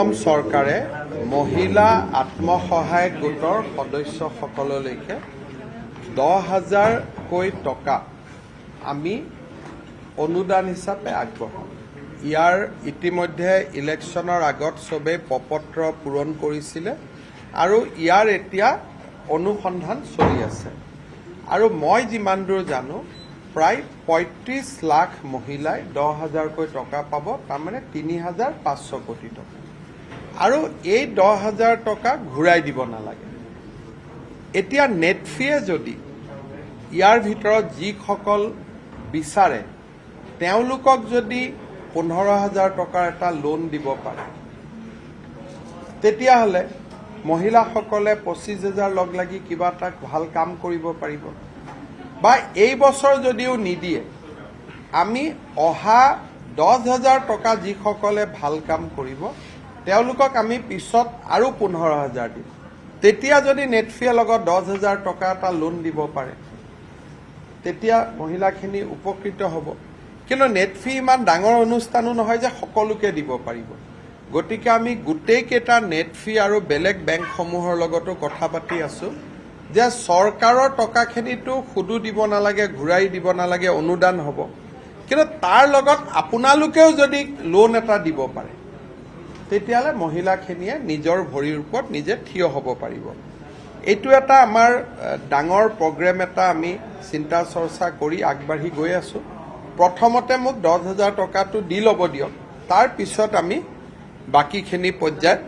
অসম চৰকাৰে মহিলা আত্মসহায়ক গোটৰ সদস্যসকললৈকে 10,000কৈ টকা আমি অনুদান হিচাপে আগবঢ়াম। ইয়াৰ ইতিমধ্যে ইলেকশ্যনৰ আগত সবেই প্ৰপত্ৰ পূৰণ কৰিছিলে আৰু ইয়াৰ এতিয়া অনুসন্ধান চলি আছে। আৰু মই যিমান দূৰ জানো প্ৰায় 35 লাখ মহিলাই 10,000কৈ টকা পাব, তাৰমানে 3,500 কোটি টকা। আৰু এই 10,000 টকা ঘূৰাই দিব নালাগে। এতিয়া নেটফিয়ে যদি ইয়াৰ ভিতৰত যিসকল বিচাৰে তেওঁলোকক যদি 15,000 টকাৰ এটা লোন দিব পাৰে, তেতিয়াহ'লে মহিলাসকলে 25,000 লগ লাগি কিবা এটা ভাল কাম কৰিব পাৰিব। বা এই বছৰ যদিও নিদিয়ে, আমি অহা 10,000 টকা যিসকলে ভাল কাম কৰিব তেওঁলোকক আমি পিছত আৰু 15,000 দিম। তেতিয়া যদি নেটফিয়ে লগত 10,000 টকা এটা লোন দিব পাৰে, তেতিয়া মহিলাখিনি উপকৃত হ'ব। কিন্তু নেটফি ইমান ডাঙৰ অনুষ্ঠানো নহয় যে সকলোকে দিব পাৰিব। গতিকে আমি গোটেইকেইটা নেটফি আৰু বেলেগ বেংকসমূহৰ লগতো কথা পাতি আছো যে চৰকাৰৰ টকাখিনিতো সুদো দিব নালাগে, ঘূৰাই দিব নালাগে, অনুদান হ'ব। কিন্তু তাৰ লগত আপোনালোকেও যদি লোন এটা দিব পাৰে, তেতিয়াহ'লে মহিলাখিনিয়ে নিজৰ ভৰিৰ ওপৰত নিজে থিয় হ'ব পাৰিব। এইটো এটা আমাৰ ডাঙৰ প্ৰগ্ৰেম এটা আমি চিন্তা চৰ্চা কৰি আগবাঢ়ি গৈ আছো। প্ৰথমতে মোক 10,000 টকাটো দি ল'ব দিয়ক, তাৰ পিছত আমি বাকীখিনি পৰ্যায়ত